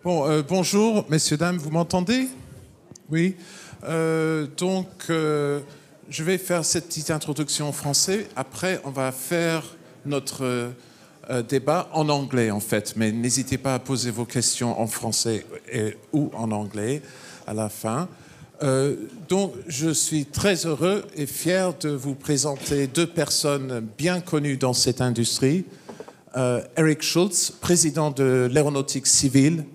Bonjour, messieurs, dames, vous m'entendez? Oui. Je vais faire cette petite introduction en français. Après, on va faire notre débat en anglais, en fait. Mais n'hésitez pas à poser vos questions en français ou en anglais à la fin. Je suis très heureux et fier de vous présenter deux personnes bien connues dans cette industrie. Eric Schultz, président de l'aéronautique civile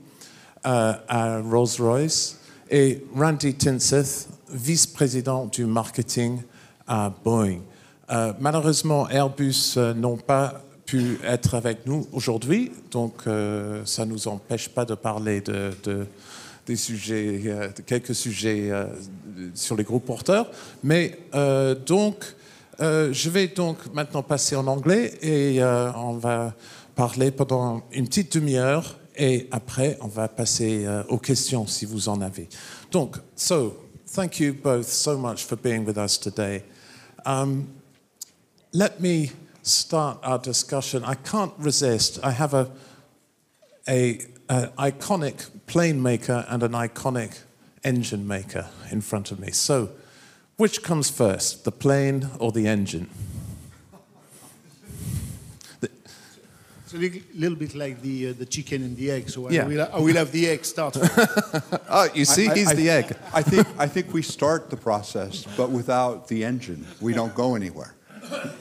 à Rolls-Royce, et Randy Tinseth, vice-président du marketing à Boeing. Malheureusement, Airbus n'ont pas pu être avec nous aujourd'hui, donc ça ne nous empêche pas de parler des sujets, de quelques sujets sur les groupes porteurs. Mais je vais donc maintenant passer en anglais et on va parler pendant une petite demi-heure et après on va passer aux questions si vous en avez. Donc, thank you both so much for being with us today. Let me start our discussion. I can't resist. I have an iconic plane maker and an iconic engine maker in front of me. So, which comes first, the plane or the engine? It's a little bit like the chicken and the egg, so I will have the egg start. Oh, you see, he's the egg. I think we start the process, but without the engine, we don't go anywhere.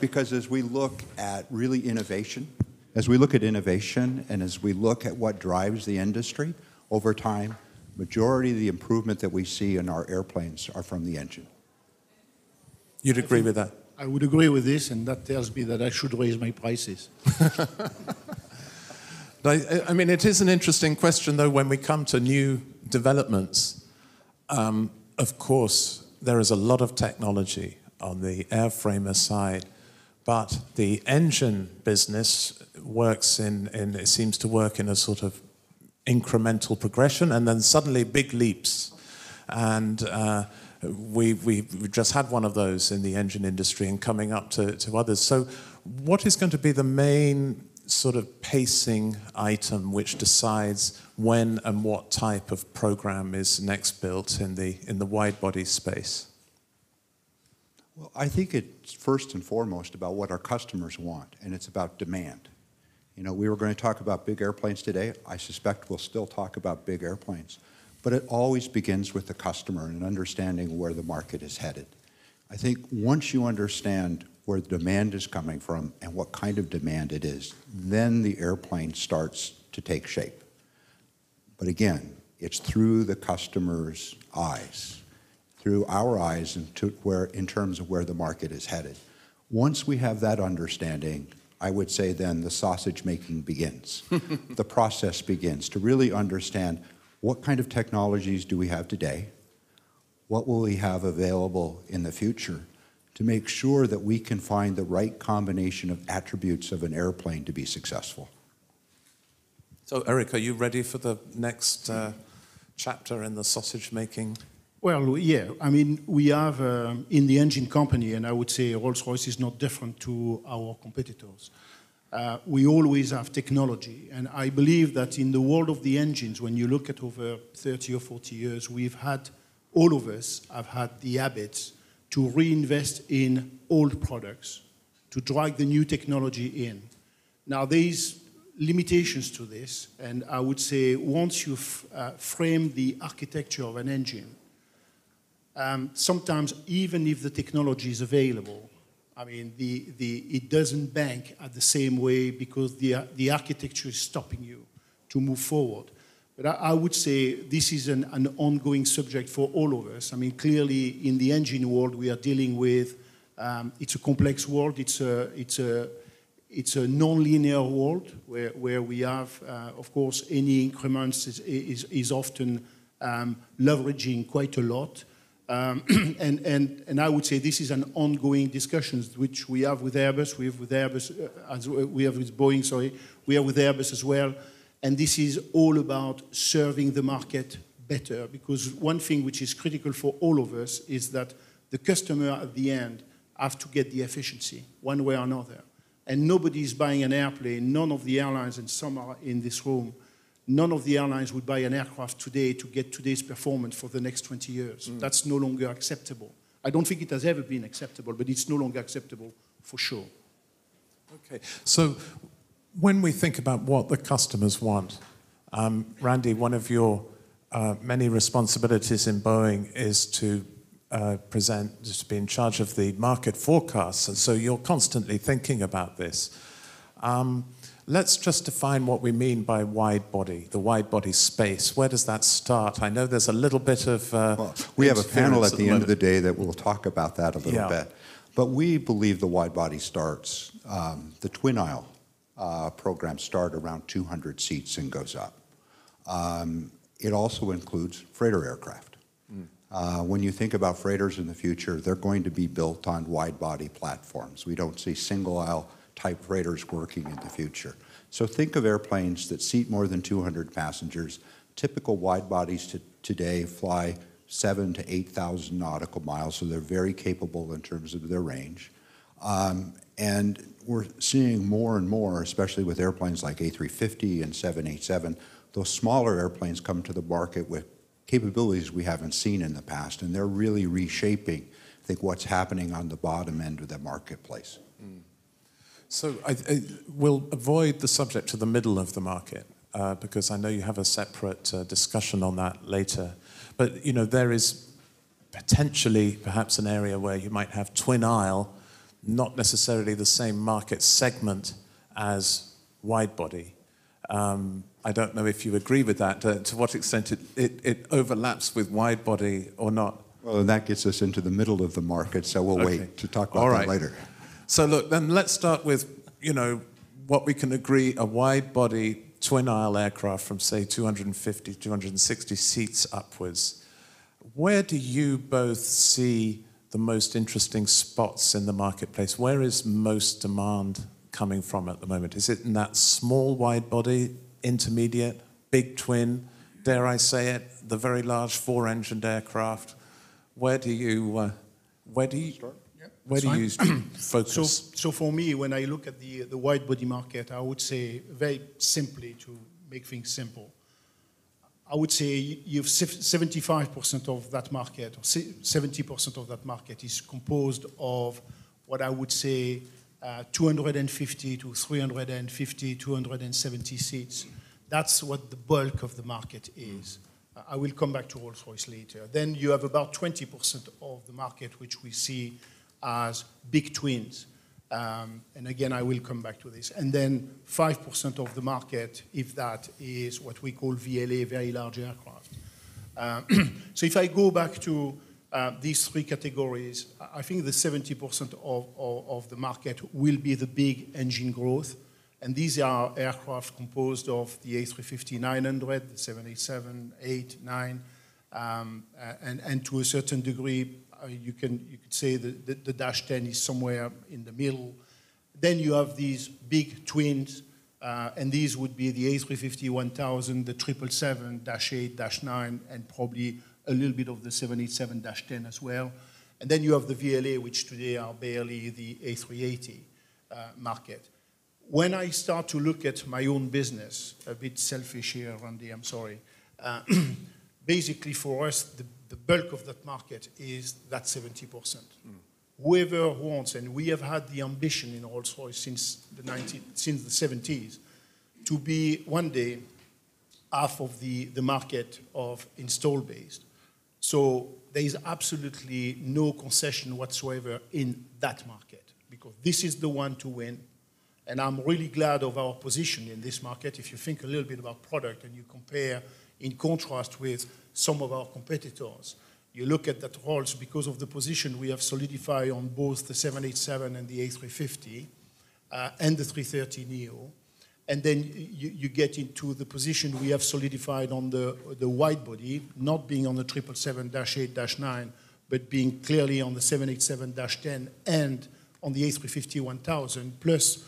Because as we look at really innovation, and as we look at what drives the industry over time, majority of the improvement that we see in our airplanes are from the engine. You'd agree with that? I would agree with this, and that tells me that I should raise my prices. I mean, it is an interesting question, though, when we come to new developments. Of course, there is a lot of technology on the airframer side, but the engine business works it seems to work in a sort of incremental progression, and then suddenly big leaps. And we just had one of those in the engine industry and coming up to others. So what is going to be the main sort of pacing item which decides when and what type of program is next built in the wide-body space? Well, I think it's first and foremost about what our customers want, and it's about demand. You know, we were going to talk about big airplanes today. I suspect we'll still talk about big airplanes. But it always begins with the customer and understanding where the market is headed. I think once you understand where the demand is coming from and what kind of demand it is, then the airplane starts to take shape. But again, it's through the customer's eyes, through our eyes in terms of where the market is headed. Once we have that understanding, I would say then the sausage making begins. The process begins to really understand what kind of technologies do we have today? What will we have available in the future to make sure that we can find the right combination of attributes of an airplane to be successful? So, Eric, are you ready for the next chapter in the sausage making? Well, yeah. I mean, we have in the engine company, and I would say Rolls-Royce is not different to our competitors. We always have technology, and I believe that in the world of the engines, when you look at over 30 or 40 years, all of us have had the habits to reinvest in old products, to drag the new technology in. Now, there's limitations to this, and I would say once you frame the architecture of an engine, sometimes even if the technology is available, I mean, it doesn't bank at the same way because the architecture is stopping you to move forward. But I would say this is an ongoing subject for all of us. I mean, clearly in the engine world we are dealing with, it's a complex world, it's a non-linear world where we have, of course, any increments is often leveraging quite a lot. And I would say this is an ongoing discussion which we have with Airbus, we have with Boeing, sorry, we have with Airbus as well, and this is all about serving the market better, because one thing which is critical for all of us is that the customer at the end have to get the efficiency one way or another, and nobody is buying an airplane, none of the airlines, and some are in this room, none of the airlines would buy an aircraft today to get today's performance for the next 20 years. That's no longer acceptable. I don't think it has ever been acceptable, but it's no longer acceptable for sure. Okay, so when we think about what the customers want, Randy, one of your many responsibilities in Boeing is to to be in charge of the market forecasts, and so you're constantly thinking about this. Let's just define what we mean by wide body, the wide body space. Where does that start? I know there's a little bit of well, we have a panel at the end of the day that will talk about that a little bit. But we believe the wide body starts, the twin aisle programs start around 200 seats and goes up. It also includes freighter aircraft. When you think about freighters in the future, they're going to be built on wide body platforms. We don't see single aisle type freighters working in the future. So think of airplanes that seat more than 200 passengers. Typical wide bodies today fly 7,000 to 8,000 nautical miles, so they're very capable in terms of their range. And we're seeing more and more, especially with airplanes like A350 and 787, those smaller airplanes come to the market with capabilities we haven't seen in the past, and they're really reshaping, I think, what's happening on the bottom end of the marketplace. So we'll avoid the subject to the middle of the market because I know you have a separate discussion on that later. But you know, there is potentially perhaps an area where you might have twin aisle, not necessarily the same market segment as wide body. I don't know if you agree with that, to what extent it overlaps with wide body or not. Well, and that gets us into the middle of the market, so we'll wait to talk about that later. So look, then let's start with, you know, what we can agree, a wide-body twin-aisle aircraft from, say, 250, 260 seats upwards. Where do you both see the most interesting spots in the marketplace? Where is most demand coming from at the moment? Is it in that small wide-body, intermediate, big twin, dare I say it, the very large four-engined aircraft? Where do you start? Where do you focus? So for me, when I look at the wide body market, I would say very simply, to make things simple, I would say you have 75% of that market, or 70% of that market is composed of what I would say 250 to 350, 270 seats. That's what the bulk of the market is. I will come back to Rolls-Royce later. Then you have about 20% of the market which we see as big twins. And again, I will come back to this. And then 5% of the market, if that, is what we call VLA, very large aircraft. So if I go back to these three categories, I think the 70% of the market will be the big engine growth. And these are aircraft composed of the A350-900, the 787, 8, 9, and to a certain degree, you could say the Dash 10 is somewhere in the middle. Then you have these big twins, and these would be the A350-1000, the 777, Dash 8, Dash 9, and probably a little bit of the 787-10 as well. And then you have the VLA, which today are barely the A380 market. When I start to look at my own business, a bit selfish here, Randy, I'm sorry. Basically for us, the bulk of that market is that 70%. Whoever wants, and we have had the ambition in Rolls-Royce since the 70s, to be one day half of the market of installed base. So there is absolutely no concession whatsoever in that market, because this is the one to win. And I'm really glad of our position in this market. If you think a little bit about product and you compare in contrast with some of our competitors, you look at that Rolls, because of the position we have solidified on both the 787 and the A350 and the 330neo, and then you get into the position we have solidified on the wide body, not being on the 777-8-9, but being clearly on the 787-10 and on the A350-1000, plus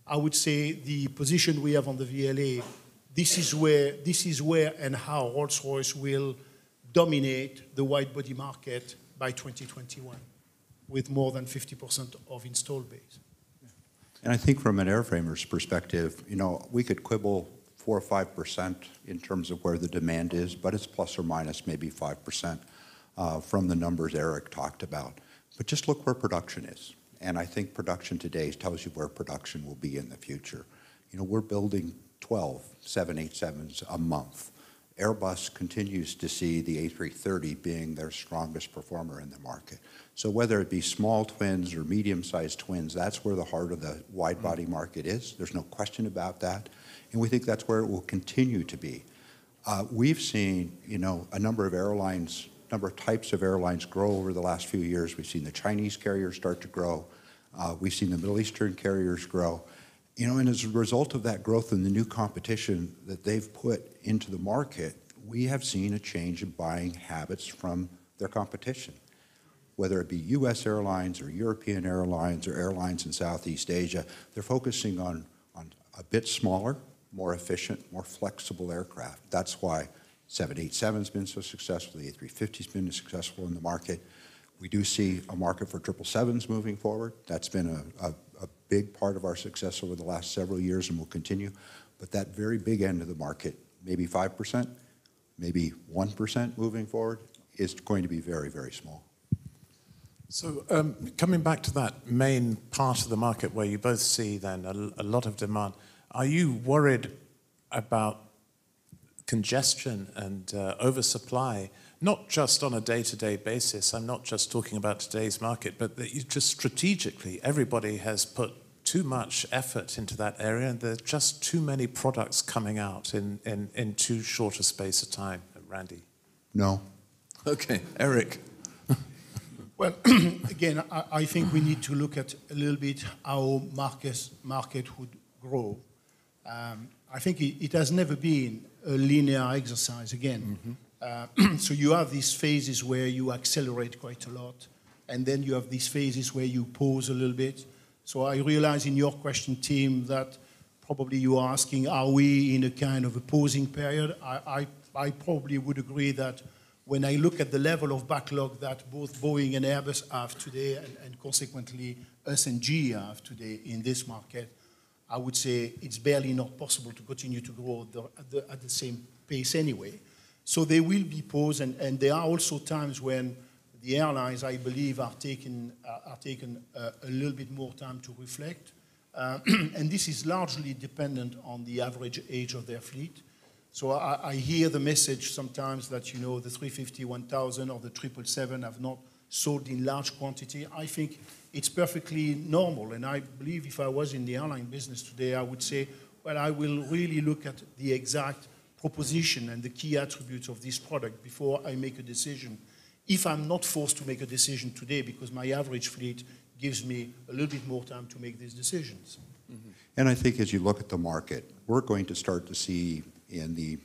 I would say the position we have on the VLA. This is where and how Rolls-Royce will dominate the wide-body market by 2021, with more than 50% of installed base. And I think from an airframer's perspective, you know, we could quibble 4 or 5% in terms of where the demand is, but it's plus or minus maybe 5% from the numbers Eric talked about. But just look where production is. And I think production today tells you where production will be in the future. You know, we're building 12 787s a month. Airbus continues to see the A330 being their strongest performer in the market. So whether it be small twins or medium-sized twins, that's where the heart of the wide-body market is. There's no question about that. And we think that's where it will continue to be. We've seen, you know, a number of types of airlines grow over the last few years. We've seen the Chinese carriers start to grow. We've seen the Middle Eastern carriers grow. You know, and as a result of that growth and the new competition that they've put into the market, we have seen a change in buying habits from their competition. Whether it be U.S. airlines or European airlines or airlines in Southeast Asia, they're focusing on a bit smaller, more efficient, more flexible aircraft. That's why 787's been so successful, the A350's been successful in the market. We do see a market for 777s moving forward. That's been a big part of our success over the last several years and will continue. But that very big end of the market, maybe 5%, maybe 1% moving forward, is going to be very, very small. So coming back to that main part of the market where you both see then a lot of demand, are you worried about congestion and oversupply, not just on a day-to-day basis? I'm not just talking about today's market, but that you just strategically, everybody has put too much effort into that area, and there's just too many products coming out in too short a space of time. Randy? No. Okay, Eric. Well, again, I think we need to look at a little bit how market would grow. I think it has never been a linear exercise again. Mm-hmm. So you have these phases where you accelerate quite a lot, and then you have these phases where you pause a little bit. So I realize in your question, Tim, that probably you are asking, are we in a kind of a pausing period? I probably would agree that when I look at the level of backlog that both Boeing and Airbus have today, and consequently us and GE have today in this market, I would say it's barely not possible to continue to grow at the same pace anyway. So there will be pause, and there are also times when the airlines, I believe, are taking a little bit more time to reflect. And this is largely dependent on the average age of their fleet. So I hear the message sometimes that, you know, the 350-1000 or the 777 have not sold in large quantity. I think it's perfectly normal, and I believe if I was in the airline business today, I would say, well, I will really look at the exact proposition and the key attributes of this product before I make a decision. If I'm not forced to make a decision today because my average fleet gives me a little bit more time to make these decisions. Mm-hmm. And I think as you look at the market, we're going to start to see in the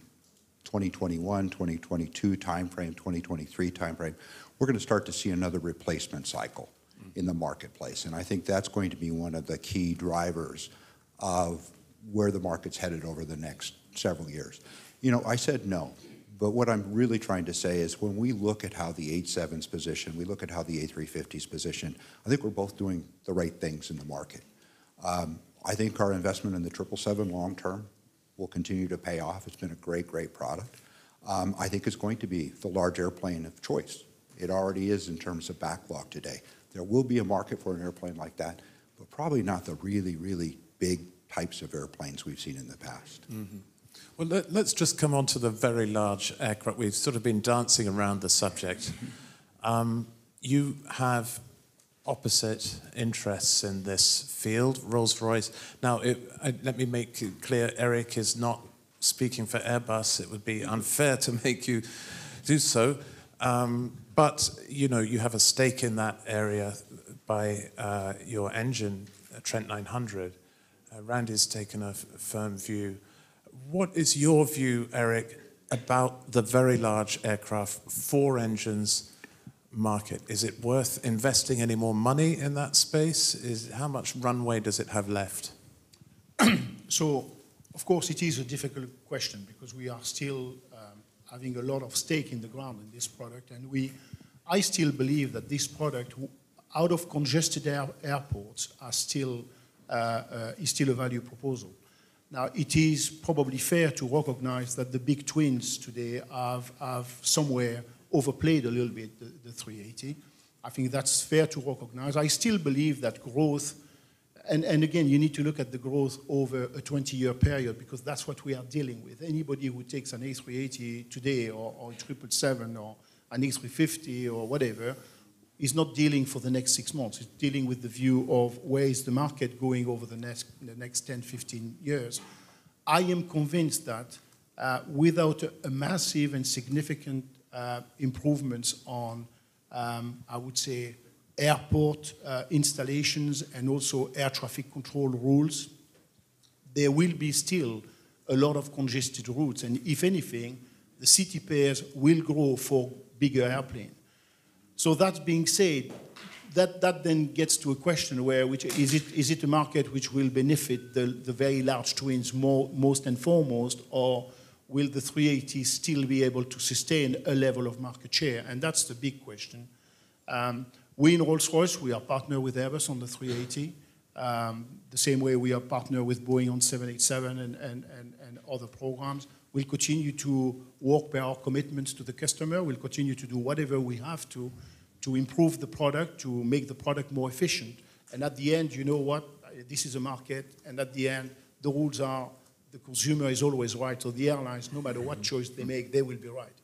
2021, 2022 timeframe, 2023 timeframe, we're going to start to see another replacement cycle in the marketplace. And I think that's going to be one of the key drivers of where the market's headed over the next several years. You know, I said no, but what I'm really trying to say is when we look at how the 87's position, we look at how the A350's position, I think we're both doing the right things in the market. I think our investment in the 777 long term will continue to pay off. It's been a great, great product. I think it's going to be the large airplane of choice. It already is in terms of backlog today. There will be a market for an airplane like that, but probably not the really, really big types of airplanes we've seen in the past. Mm-hmm. Well, let's just come on to the very large aircraft. We've sort of been dancing around the subject. You have opposite interests in this field, Rolls-Royce. Now, let me make it clear, Eric is not speaking for Airbus. It would be unfair to make you do so. But, you know, you have a stake in that area by your engine, Trent 900. Randy's taken a firm view. What is your view, Eric, about the very large aircraft, 4 engines market? Is it worth investing any more money in that space? How much runway does it have left? So, of course, it is a difficult question because we are still having a lot of stake in the ground in this product, and I still believe that this product, out of congested airports, is still a value proposal. Now, it is probably fair to recognize that the big twins today have somewhere overplayed a little bit the 380. I think that's fair to recognize. I still believe that growth, and again, you need to look at the growth over a 20-year period because that's what we are dealing with. Anybody who takes an A380 today or a 777 or an A350 or whatever is not dealing for the next 6 months. It's dealing with the view of where is the market going over the next 10, 15 years. I am convinced that without a massive and significant improvements on, I would say, airport installations and also air traffic control rules, there will be still a lot of congested routes. And if anything, the city pairs will grow for bigger airplanes. So that being said, that then gets to a question where, which is it a market which will benefit the very large twins most and foremost, or will the 380 still be able to sustain a level of market share? And that's the big question. We in Rolls-Royce, we are partner with Airbus on the 380, the same way we are partner with Boeing on 787 and other programs. We'll continue to work by our commitments to the customer. We'll continue to do whatever we have to improve the product, to make the product more efficient. And at the end, you know what? This is a market, and at the end, the rules are the consumer is always right. So the airlines, no matter what choice they make, they will be right.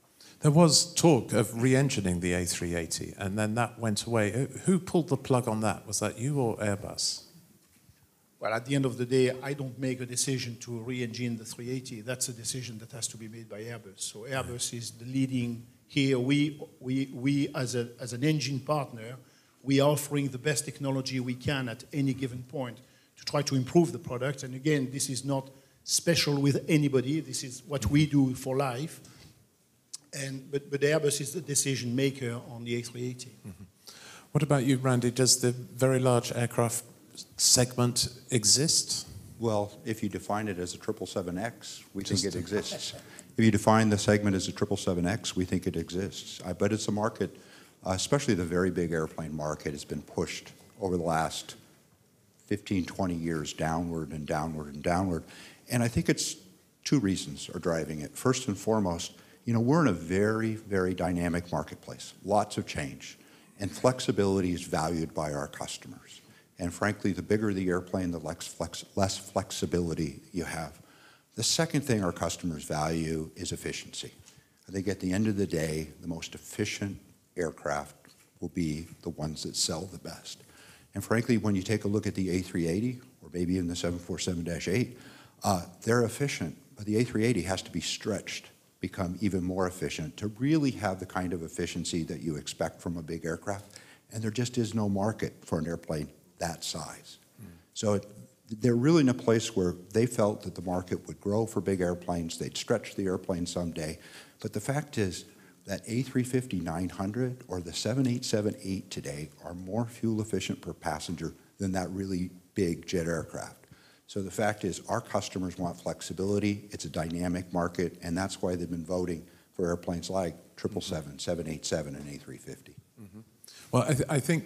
There was talk of re-engineering the A380, and then that went away. Who pulled the plug on that? Was that you or Airbus? Well, at the end of the day, I don't make a decision to re-engine the 380. That's a decision that has to be made by Airbus. So Airbus is the leading here. We as an engine partner, we are offering the best technology we can at any given point to try to improve the product. And again, this is not special with anybody. This is what we do for life. But Airbus is the decision maker on the A380. Mm-hmm. What about you, Randy? Does the very large aircraft segment exist? Well, if you define it as a 777X, we think it exists. If you define the segment as a 777X, we think it exists. But it's a market, especially the very big airplane market, has been pushed over the last 15, 20 years downward and downward and downward. And I think it's two reasons are driving it. First and foremost, you know, we're in a very, very dynamic marketplace, lots of change, and flexibility is valued by our customers. And frankly, the bigger the airplane, the less flexibility you have. The second thing our customers value is efficiency. I think at the end of the day, the most efficient aircraft will be the ones that sell the best. And frankly, when you take a look at the A380, or maybe even the 747-8, they're efficient, but the A380 has to be stretched, become even more efficient to really have the kind of efficiency that you expect from a big aircraft. And there just is no market for an airplane that size. So they're really in a place where they felt that the market would grow for big airplanes, they'd stretch the airplane someday. But the fact is that A350-900 or the 787-8 today are more fuel efficient per passenger than that really big jet aircraft. So the fact is our customers want flexibility, it's a dynamic market, and that's why they've been voting for airplanes like 777, 787, and A350. Mm-hmm. Well, I think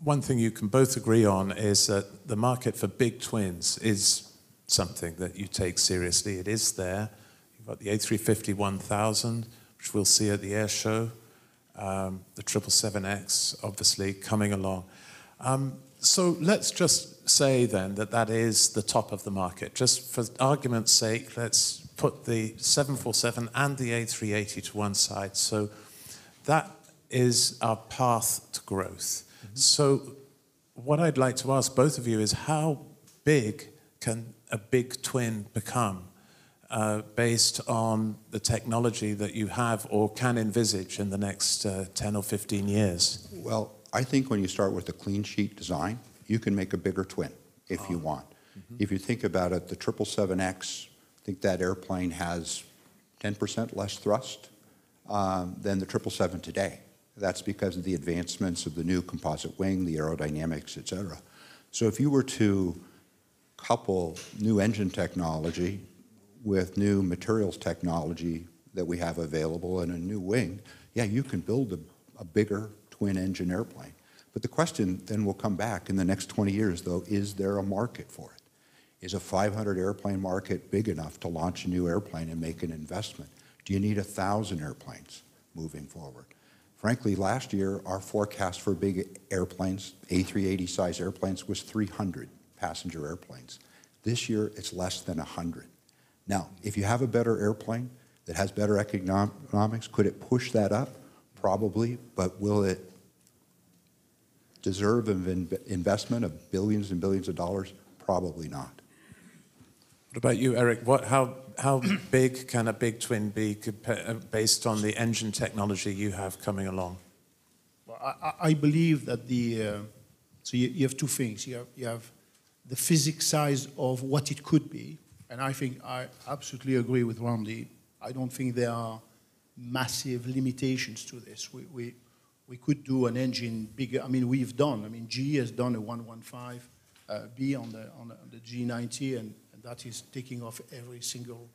one thing you can both agree on is that the market for big twins is something that you take seriously. It is there. You've got the A350-1000, which we'll see at the air show, the 777X, obviously, coming along. So let's just say then that that is the top of the market. Just for argument's sake, let's put the 747 and the A380 to one side. So that is our path to growth. So what I'd like to ask both of you is how big can a big twin become based on the technology that you have or can envisage in the next 10 or 15 years? Well, I think when you start with a clean sheet design, you can make a bigger twin if you want. Mm-hmm. If you think about it, the 777X, I think that airplane has 10% less thrust than the 777 today. That's because of the advancements of the new composite wing, the aerodynamics, et cetera. So if you were to couple new engine technology with new materials technology that we have available and a new wing, yeah, you can build a bigger twin engine airplane. But the question then will come back in the next 20 years, though, is there a market for it? Is a 500 airplane market big enough to launch a new airplane and make an investment? Do you need 1,000 airplanes moving forward? Frankly, last year, our forecast for big airplanes, A380 size airplanes, was 300 passenger airplanes. This year, it's less than 100. Now, if you have a better airplane that has better economics, could it push that up? Probably, but will it deserve an investment of billions and billions of dollars? Probably not. What about you, Eric? How big can a big twin be based on the engine technology you have coming along? Well, I believe that so you have two things. You have the physics size of what it could be, and I think I absolutely agree with Randy. I don't think there are massive limitations to this. We could do an engine bigger. I mean, we've done. I mean, GE has done a 115B on the G90, and that is taking off every single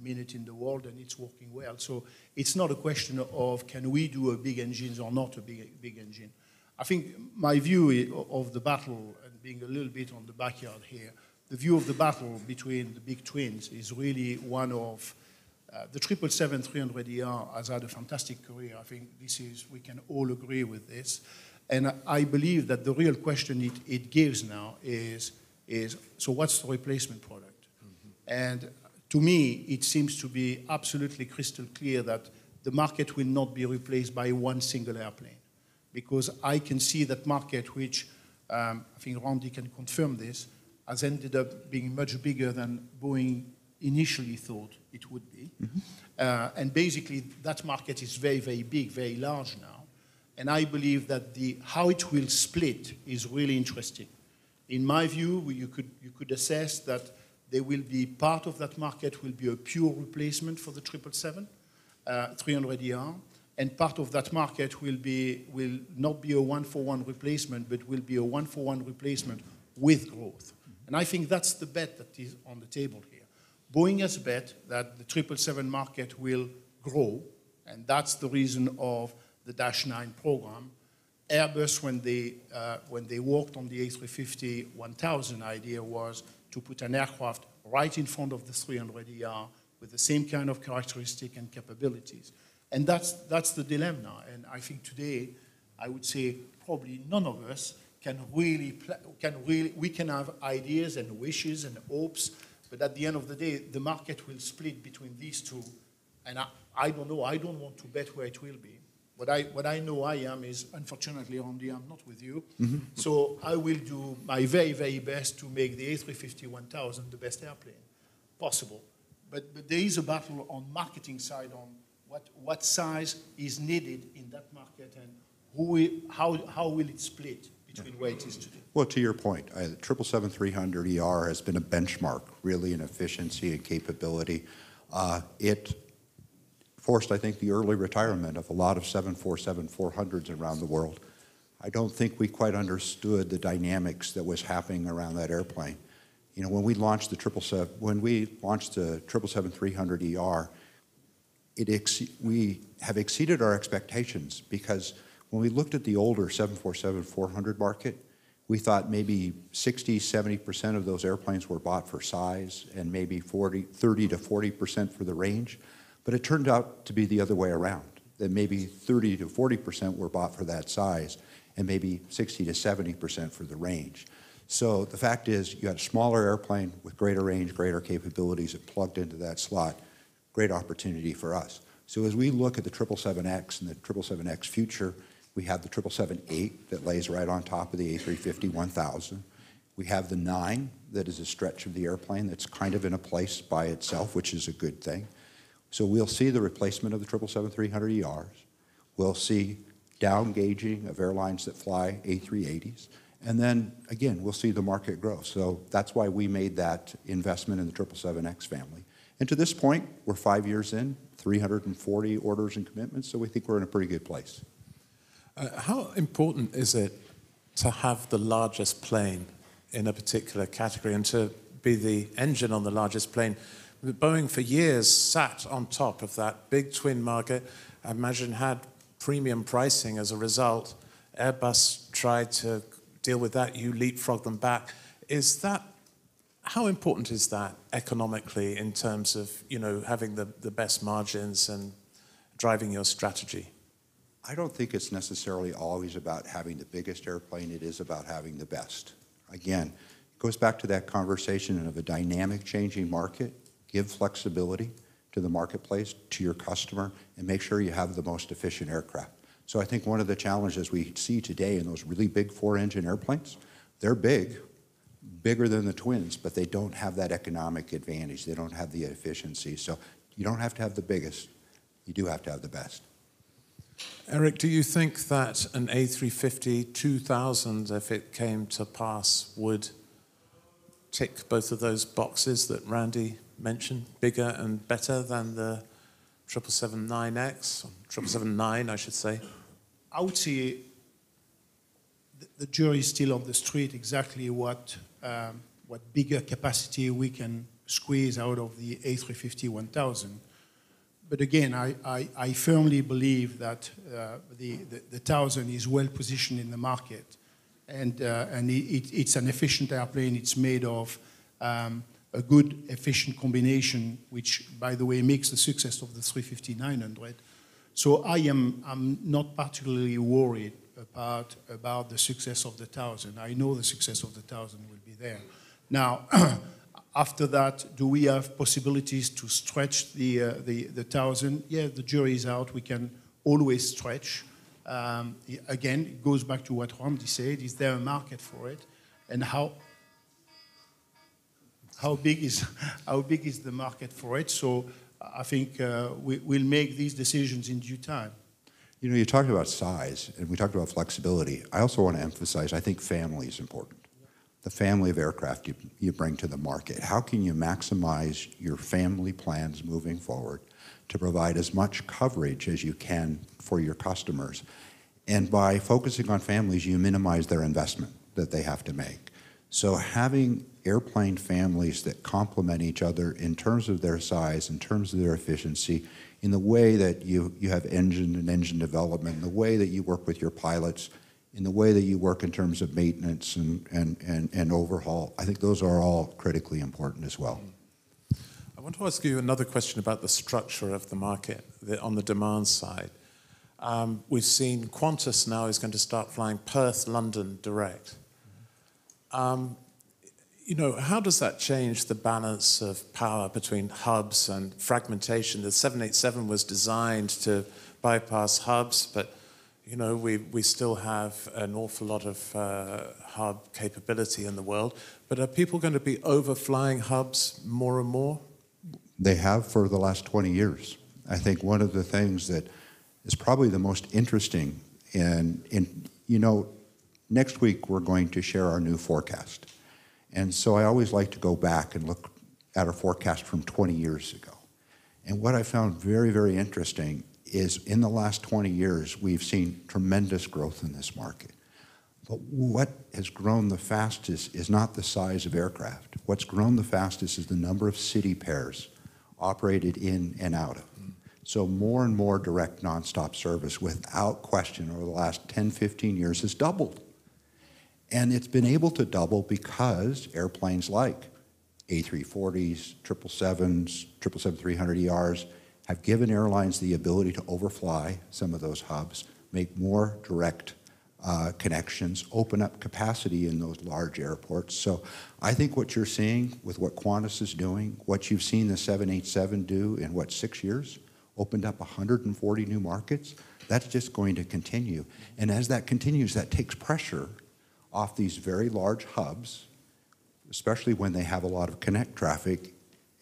minute in the world, and it's working well. So it's not a question of can we do a big engine or not a big engine. I think my view of the battle, and being a little bit on the backyard here, the view of the battle between the big twins is really one of the 777-300ER has had a fantastic career. I think we can all agree with this. And I believe that the real question it gives now is so what's the replacement product? And to me, it seems to be absolutely crystal clear that the market will not be replaced by one single airplane. Because I can see that market, which I think Randy can confirm this, has ended up being much bigger than Boeing initially thought it would be. And basically, that market is very, very big, very large now. And I believe that how it will split is really interesting. In my view, you could assess that there will be part of that market will be a pure replacement for the 777-300ER, and part of that market will not be a one-for-one replacement, but will be a one-for-one replacement with growth. And I think that's the bet that is on the table here. Boeing has bet that the 777 market will grow, and that's the reason of the Dash 9 program. Airbus, when they worked on the A350-1000 idea, was to put an aircraft right in front of the 300ER with the same kind of characteristic and capabilities. And that's the dilemma. And I think today, I would say probably none of us can really we can have ideas and wishes and hopes, but at the end of the day, the market will split between these two. And I don't know, I don't want to bet where it will be. What I know I am is, unfortunately, Randy, I'm not with you. So I will do my very, very best to make the A350-1000 the best airplane possible. But there is a battle on marketing side on what size is needed in that market and how will it split between where it is today. Well, to your point, the 777-300ER has been a benchmark, really, in efficiency and capability. It forced, I think, the early retirement of a lot of 747-400s around the world. I don't think we quite understood the dynamics that was happening around that airplane. You know, when we launched the 777-300ER, we have exceeded our expectations because when we looked at the older 747-400 market, we thought maybe 60-70% of those airplanes were bought for size and maybe 30 to 40% for the range. But it turned out to be the other way around, that maybe 30 to 40% were bought for that size and maybe 60 to 70% for the range. So the fact is, you had a smaller airplane with greater range, greater capabilities that plugged into that slot. Great opportunity for us. So as we look at the 777X and the 777X future, we have the 777-8 that lays right on top of the A350-1000. We have the 9 that is a stretch of the airplane that's kind of in a place by itself, which is a good thing. So we'll see the replacement of the 777-300ERs. We'll see down gauging of airlines that fly A380s. And then, again, we'll see the market grow. So that's why we made that investment in the 777X family. And to this point, we're 5 years in, 340 orders and commitments, so we think we're in a pretty good place. How important is it to have the largest plane in a particular category and to be the engine on the largest plane? Boeing for years sat on top of that big twin market, I imagine had premium pricing as a result. Airbus tried to deal with that, you leapfrog them back. Is that how important is that economically in terms of, having the best margins and driving your strategy? I don't think it's necessarily always about having the biggest airplane. It is about having the best. Again, it goes back to that conversation of a dynamic changing market. Give flexibility to the marketplace, to your customer, and make sure you have the most efficient aircraft. So I think one of the challenges we see today in those really big 4-engine airplanes, they're bigger than the twins, but they don't have that economic advantage. They don't have the efficiency. So you don't have to have the biggest. You do have to have the best. Eric, do you think that an A350-2000, if it came to pass, would tick both of those boxes that Randy mentioned, bigger and better than the 777-9X, or 777-9, I should say? I would say the jury is still on the street exactly what bigger capacity we can squeeze out of the A350-1000. But again, I firmly believe that the 1000 is well positioned in the market, and it's an efficient airplane. It's made of a good, efficient combination, which, by the way, makes the success of the 350-900. So I'm not particularly worried about the success of the 1000. I know the success of the 1000 will be there. Now, after that, do we have possibilities to stretch the 1000? Yeah, the jury is out. We can always stretch. Again, it goes back to what Randy said. Is there a market for it? And how big is the market for it? So I think we'll make these decisions in due time. You talked about size, and we talked about flexibility. I also want to emphasize, I think family is important. The family of aircraft you bring to the market. How can you maximize your family plans moving forward to provide as much coverage as you can for your customers? And by focusing on families, you minimize their investment that they have to make. So having airplane families that complement each other in terms of their size, in terms of their efficiency, in the way that you have engine and engine development, in the way that you work with your pilots, in the way that you work in terms of maintenance and overhaul, I think those are all critically important as well. I want to ask you another question about the structure of the market on the demand side. We've seen Qantas now is going to start flying Perth-London direct. How does that change the balance of power between hubs and fragmentation? The 787 was designed to bypass hubs, but we still have an awful lot of hub capability in the world. But are people going to be overflying hubs more and more? They have for the last 20 years. I think one of the things that is probably the most interesting, next week we're going to share our new forecast. And so I always like to go back and look at our forecast from 20 years ago. And what I found very, very interesting is in the last 20 years, we've seen tremendous growth in this market. But what has grown the fastest is not the size of aircraft. What's grown the fastest is the number of city pairs operated in and out of. So more and more direct nonstop service, without question, over the last 10, 15 years has doubled. And it's been able to double because airplanes like A340s, 777s, 777-300ERs have given airlines the ability to overfly some of those hubs, make more direct connections, open up capacity in those large airports. So I think what you're seeing with what Qantas is doing, what you've seen the 787 do in, 6 years, opened up 140 new markets, that's just going to continue. And as that continues, that takes pressure off these very large hubs, especially when they have a lot of connect traffic,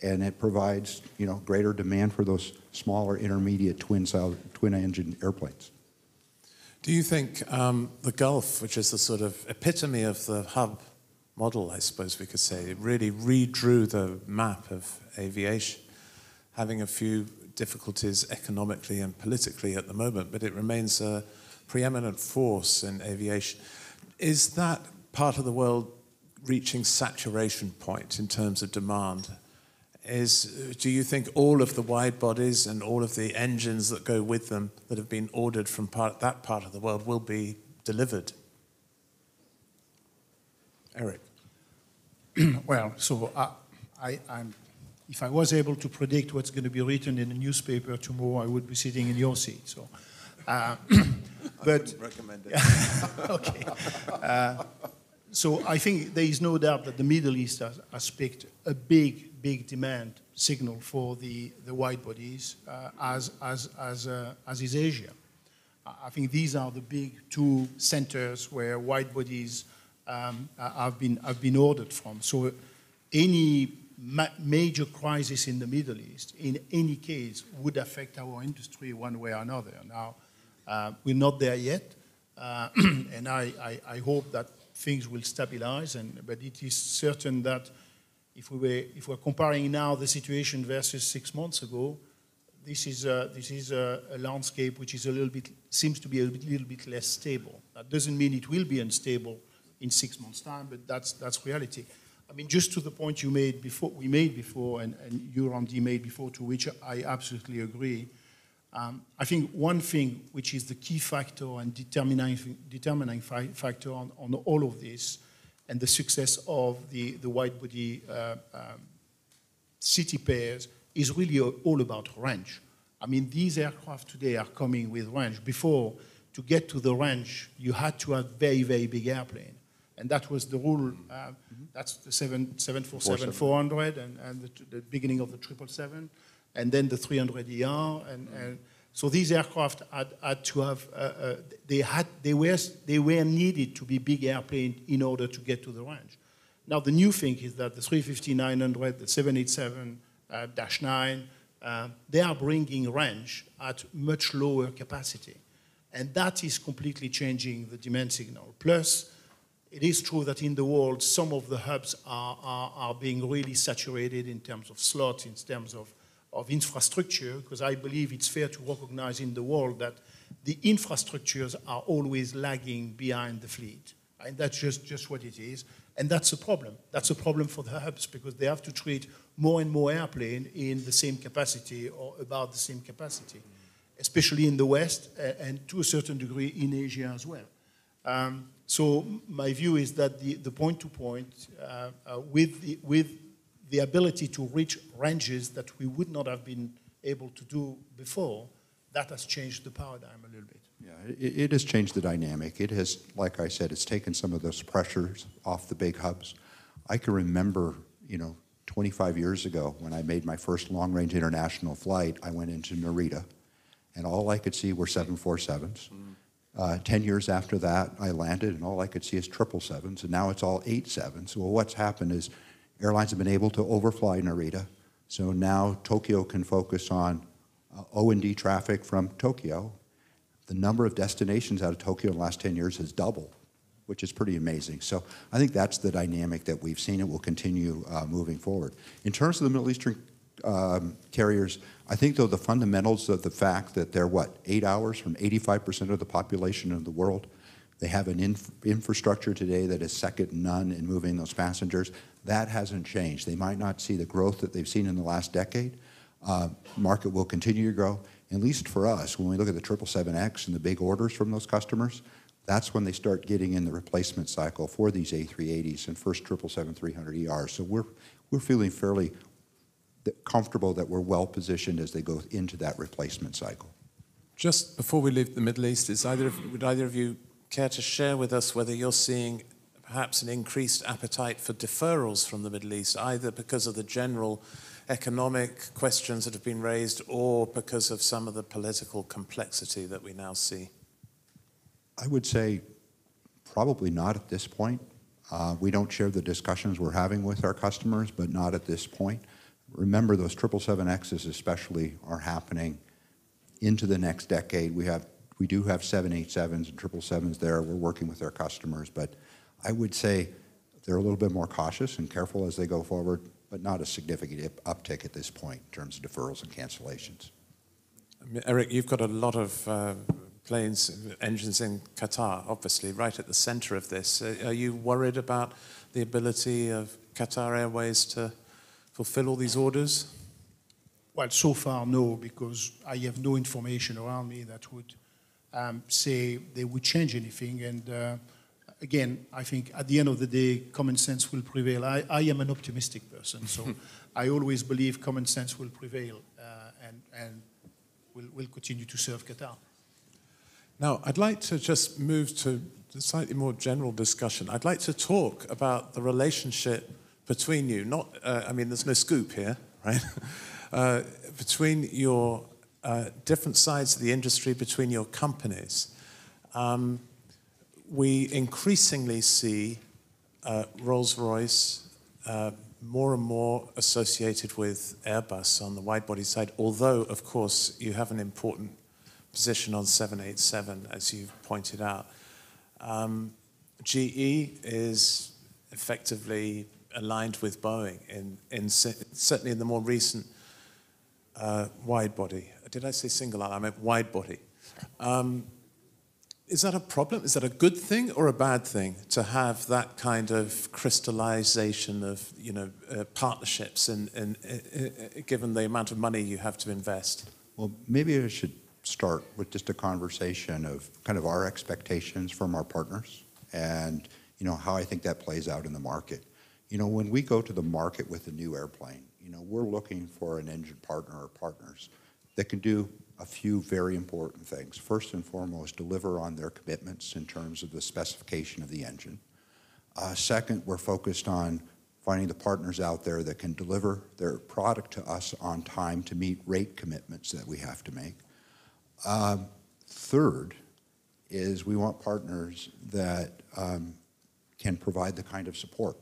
and it provides greater demand for those smaller intermediate twin-engine airplanes. Do you think the Gulf, which is the sort of epitome of the hub model, I suppose we could say, it really redrew the map of aviation, having a few difficulties economically and politically at the moment, but it remains a preeminent force in aviation. Is that part of the world reaching saturation point in terms of demand? Do you think all of the wide bodies and all of the engines that go with them that have been ordered from that part of the world will be delivered? Eric? Well, so if I was able to predict what's going to be written in the newspaper tomorrow, I would be sitting in your seat. So, but I wouldn't recommend it. okay. So I think there is no doubt that the Middle East has picked a big demand signal for the wide bodies, as is Asia. I think these are the big two centers where wide bodies have been ordered from. So any major crisis in the Middle East, in any case, would affect our industry one way or another. Now, we're not there yet, and I hope that things will stabilize. But it is certain that if we're comparing now the situation versus 6 months ago, this is a landscape which is seems to be a little bit less stable. That doesn't mean it will be unstable in 6 months' time, but that's reality. I mean, just to the point we made before, and you, Randy, made before, to which I absolutely agree. I think one thing which is the key factor and determining factor on all of this, and the success of the wide-body city pairs, is really all about range. I mean, these aircraft today are coming with range. Before, to get to the range, you had to have very big airplane. And that was the rule. That's the 747-400 and the beginning of the 777, and then the 300ER. And so these aircraft had to have, they were needed to be big airplane in order to get to the range. Now the new thing is that the 350-900, the 787-9, they are bringing range at much lower capacity. And that is completely changing the demand signal. Plus, it is true that in the world, some of the hubs are being really saturated in terms of slots, in terms of infrastructure, because I believe it's fair to recognize in the world that the infrastructures are always lagging behind the fleet. And that's just what it is. And that's a problem. That's a problem for the hubs, because they have to treat more and more airplane in the same capacity or about the same capacity, especially in the West and to a certain degree in Asia as well. So my view is that the point-to-point, with the ability to reach ranges that we would not have been able to do before, that has changed the paradigm a little bit. Yeah, it has changed the dynamic. It has, like I said, it's taken some of those pressures off the big hubs. I can remember, 25 years ago when I made my first long-range international flight, I went into Narita, and all I could see were 747s. 10 years after that, I landed, and all I could see is 777s, and now it's all 87s. Well, what's happened is airlines have been able to overfly Narita, so now Tokyo can focus on O&D traffic from Tokyo. The number of destinations out of Tokyo in the last 10 years has doubled, which is pretty amazing. So I think that's the dynamic that we've seen. It will continue moving forward. In terms of the Middle Eastern carriers, I think, though, the fundamentals of the fact that they're, 8 hours from 85% of the population of the world, they have an infrastructure today that is second to none in moving those passengers. That hasn't changed. They might not see the growth that they've seen in the last decade. Market will continue to grow. At least for us, when we look at the 777X and the big orders from those customers, that's when they start getting in the replacement cycle for these A380s and first 777-300ER. So we're feeling fairly comfortable that we're well positioned as they go into that replacement cycle. Just before we leave the Middle East, would either of you care to share with us whether you're seeing perhaps an increased appetite for deferrals from the Middle East, either because of the general economic questions that have been raised or because of some of the political complexity that we now see? I would say probably not at this point. We don't share the discussions we're having with our customers, but not at this point. Remember, those 777Xs especially are happening into the next decade. We do have 787s and 777s there. We're working with our customers, but I would say they're a little bit more cautious and careful as they go forward, but not a significant uptick at this point in terms of deferrals and cancellations. Eric, you've got a lot of planes, engines in Qatar, obviously, right at the center of this. Are you worried about the ability of Qatar Airways to fulfill all these orders? Well, so far, no, because I have no information around me that would say they would change anything. And again, I think at the end of the day, common sense will prevail. I am an optimistic person, so I always believe common sense will prevail and will continue to serve Qatar. Now, I'd like to just move to a slightly more general discussion. I'd like to talk about the relationship between you. I mean, there's no scoop here, right? Between your different sides of the industry, between your companies. We increasingly see Rolls-Royce more and more associated with Airbus on the wide-body side, although, of course, you have an important position on 787, as you've pointed out. GE is effectively aligned with Boeing, certainly in the more recent wide-body. Did I say single aisle? I meant wide-body. Is that a problem? Is that a good thing or a bad thing to have that kind of crystallization of, partnerships and given the amount of money you have to invest? Well, maybe I should start with just a conversation of kind of our expectations from our partners and, how I think that plays out in the market. When we go to the market with a new airplane, we're looking for an engine partner or partners that can do a few very important things. First and foremost, deliver on their commitments in terms of the specification of the engine. Second, we're focused on finding the partners out there that can deliver their product to us on time to meet rate commitments that we have to make. Third is we want partners that can provide the kind of support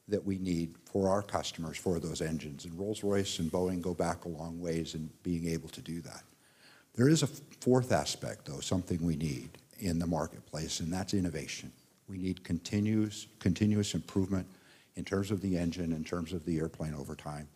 that we need for our customers for those engines. And Rolls-Royce and Boeing go back a long ways in being able to do that. There is a fourth aspect, though, something we need in the marketplace, and that's innovation. We need continuous improvement in terms of the engine, in terms of the airplane over time.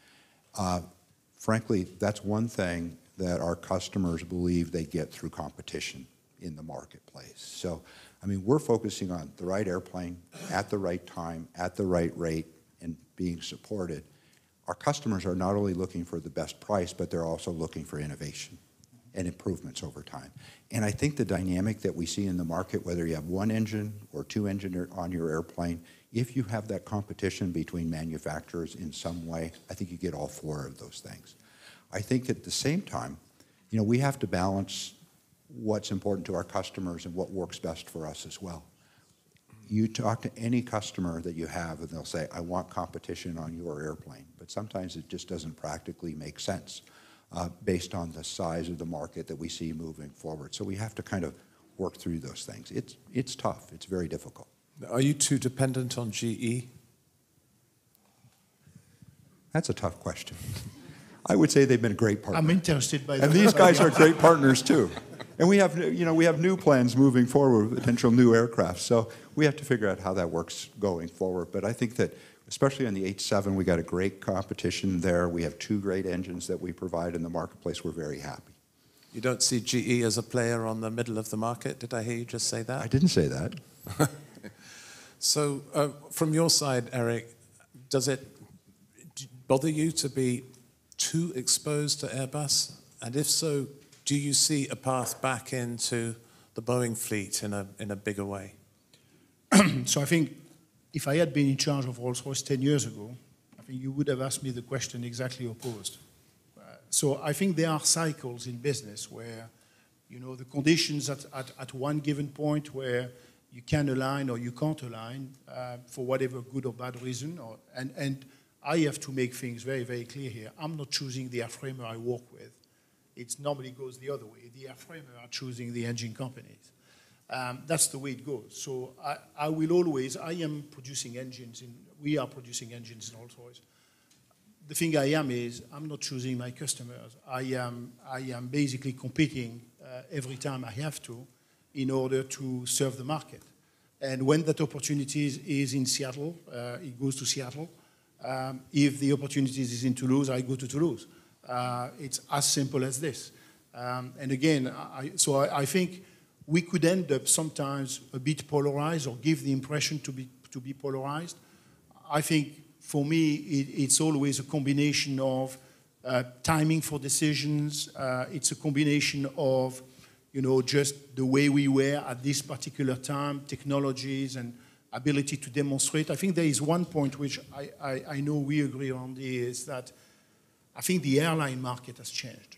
Frankly, that's one thing that our customers believe they get through competition in the marketplace. So, we're focusing on the right airplane at the right time, at the right rate, and being supported. Our customers are not only looking for the best price, but they're also looking for innovation and improvements over time. And I think the dynamic that we see in the market, whether you have one engine or two engines on your airplane, if you have that competition between manufacturers in some way, I think you get all four of those things. I think at the same time, we have to balance what's important to our customers and what works best for us as well. You talk to any customer that you have and they'll say, I want competition on your airplane, but sometimes it just doesn't practically make sense based on the size of the market that we see moving forward. So we have to kind of work through those things. It's tough, it's very difficult. Are you too dependent on GE? That's a tough question. I would say they've been a great partner. I'm interested by that. And these guys are great partners too. And we have new plans moving forward with potential new aircraft. So we have to figure out how that works going forward. But I think that, especially on the 87, we got a great competition there. We have two great engines that we provide in the marketplace. We're very happy. You don't see GE as a player on the middle of the market? Did I hear you just say that? I didn't say that. So from your side, Eric, does it bother you to be too exposed to Airbus? And if so, do you see a path back into the Boeing fleet in a bigger way? So I think if I had been in charge of Rolls-Royce 10 years ago, I think you would have asked me the question exactly opposed. So I think there are cycles in business where, the conditions at one given point where you can align or you can't align for whatever good or bad reason. And I have to make things very, very clear here. I'm not choosing the airframer I work with. It normally goes the other way. The airframer are choosing the engine companies. That's the way it goes. So I am producing engines, we are producing engines in Rolls-Royce. The thing I'm not choosing my customers. I am basically competing every time I have to in order to serve the market. And when that opportunity is in Seattle, it goes to Seattle. If the opportunity is in Toulouse, I go to Toulouse. It's as simple as this. And again, I think we could end up sometimes a bit polarized or give the impression to be polarized. I think for me, it's always a combination of timing for decisions. It's a combination of just the way we were at this particular time, technologies and ability to demonstrate. I think there is one point which I know we agree on, is that I think the airline market has changed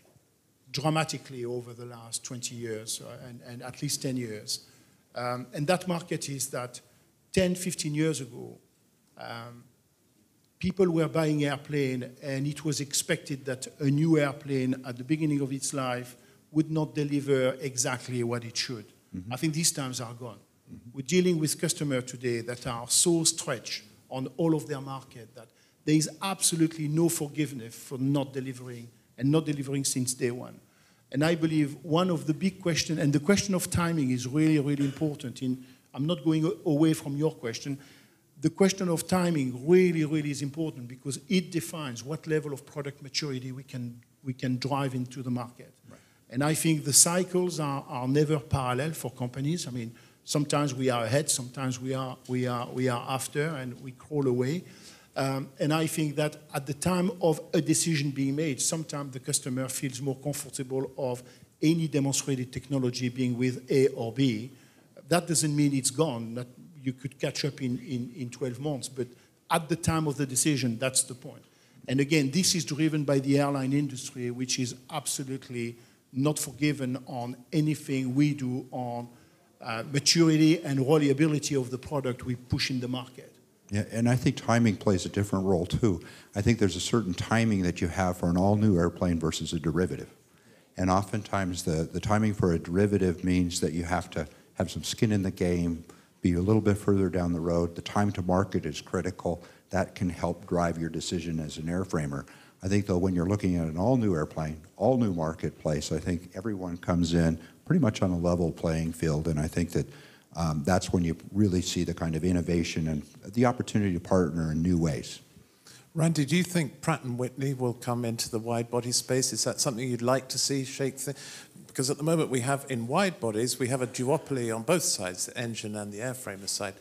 dramatically over the last 20 years and at least 10 years. And that market is that 10, 15 years ago, people were buying airplane, and it was expected that a new airplane at the beginning of its life would not deliver exactly what it should. Mm-hmm. I think these times are gone. Mm-hmm. We're dealing with customers today that are so stretched on all of their market that there is absolutely no forgiveness for not delivering, and not delivering since day one. And I believe one of the big questions, and the question of timing is really, really important. I'm not going away from your question. The question of timing really, really is important because it defines what level of product maturity we can drive into the market. Right. And I think the cycles are never parallel for companies. I mean, sometimes we are ahead, sometimes we are after, and we crawl away. And I think that at the time of a decision being made, sometimes the customer feels more comfortable of any demonstrated technology being with A or B. That doesn't mean it's gone, that you could catch up in 12 months, but at the time of the decision, that's the point. And again, this is driven by the airline industry, which is absolutely not forgiven on anything we do on maturity and reliability of the product we push in the market. Yeah, and I think timing plays a different role too. I think there's a certain timing that you have for an all-new airplane versus a derivative. And oftentimes the timing for a derivative means that you have to have some skin in the game, be a little bit further down the road. The time to market is critical. That can help drive your decision as an airframer. I think, though, when you're looking at an all-new airplane, all-new marketplace, I think everyone comes in pretty much on a level playing field, and I think that that's when you really see the kind of innovation and the opportunity to partner in new ways. Randy, do you think Pratt & Whitney will come into the wide-body space? Is that something you'd like to see shake things? Because at the moment we have, in wide bodies, we have a duopoly on both sides, the engine and the airframer side.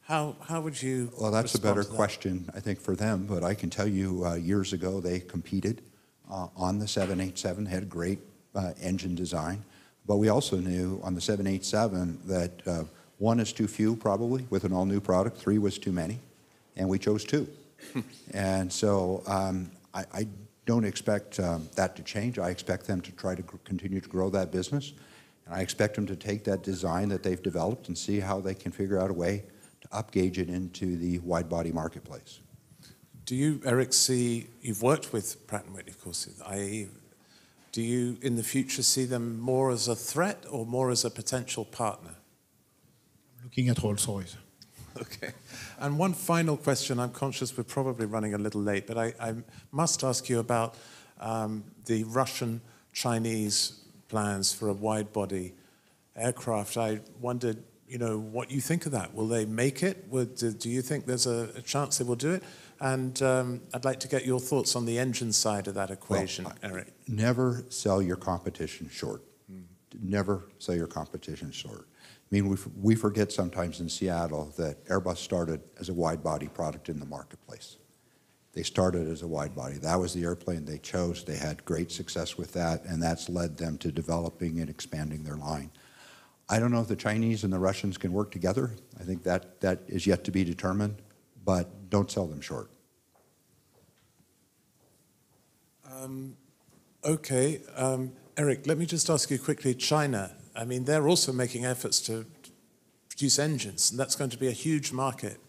How would you Well, that's a better that? question, I think, for them. But I can tell you years ago they competed on the 787, had great engine design. But we also knew on the 787 that 1 is too few, probably, with an all-new product. 3 was too many, and we chose 2. And so I don't expect that to change. I expect them to try to continue to grow that business. And I expect them to take that design that they've developed and see how they can figure out a way to upgauge it into the wide-body marketplace. Do you, Eric, see, you've worked with Pratt & Whitney, of course, i.e., do you, in the future, see them more as a threat or more as a potential partner? I'm looking at Rolls-Royce. Okay. And one final question. I'm conscious we're probably running a little late, but I must ask you about the Russian-Chinese plans for a wide-body aircraft. I wondered, what you think of that. Will they make it? Do you think there's a chance they will do it? And I'd like to get your thoughts on the engine side of that equation, Eric. Never sell your competition short. Never sell your competition short. I mean, we forget sometimes in Seattle that Airbus started as a wide-body product in the marketplace. They started as a wide-body. That was the airplane they chose. They had great success with that, and that's led them to developing and expanding their line. I don't know if the Chinese and the Russians can work together. I think that is yet to be determined, but don't sell them short. Okay. Eric, let me just ask you quickly, China, I mean, they're also making efforts to produce engines, and that's going to be a huge market,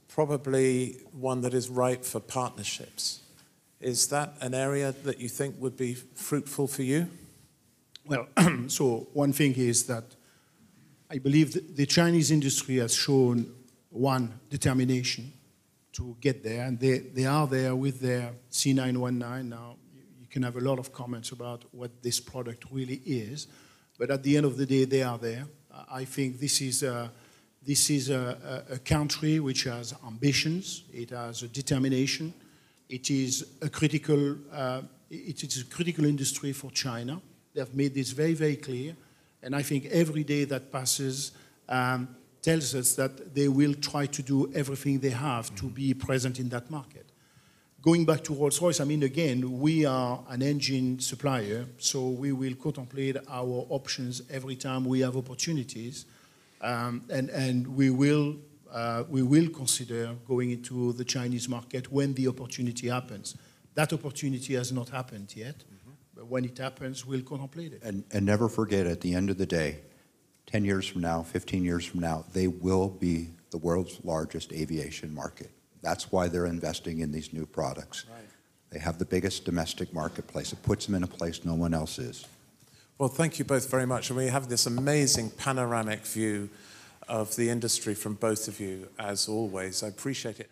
probably one that is ripe for partnerships. Is that an area that you think would be fruitful for you? Well, so one thing is that I believe the Chinese industry has shown one determination to get there, and they are there with their C919 now. You can have a lot of comments about what this product really is, but at the end of the day, they are there. I think this is a country which has ambitions. It has a determination. It is a critical industry for China. They have made this very, very clear, and I think every day that passes tells us that they will try to do everything they have to be present in that market. going back to Rolls-Royce, I mean, again, we are an engine supplier, so we will contemplate our options every time we have opportunities, and we will consider going into the Chinese market when the opportunity happens. That opportunity has not happened yet, but when it happens, we'll contemplate it. And never forget, at the end of the day, 10 years from now, 15 years from now, they will be the world's largest aviation market. That's why they're investing in these new products. Right. They have the biggest domestic marketplace. It puts them in a place no one else is. Well, thank you both very much. And we have this amazing panoramic view of the industry from both of you, as always. I appreciate it.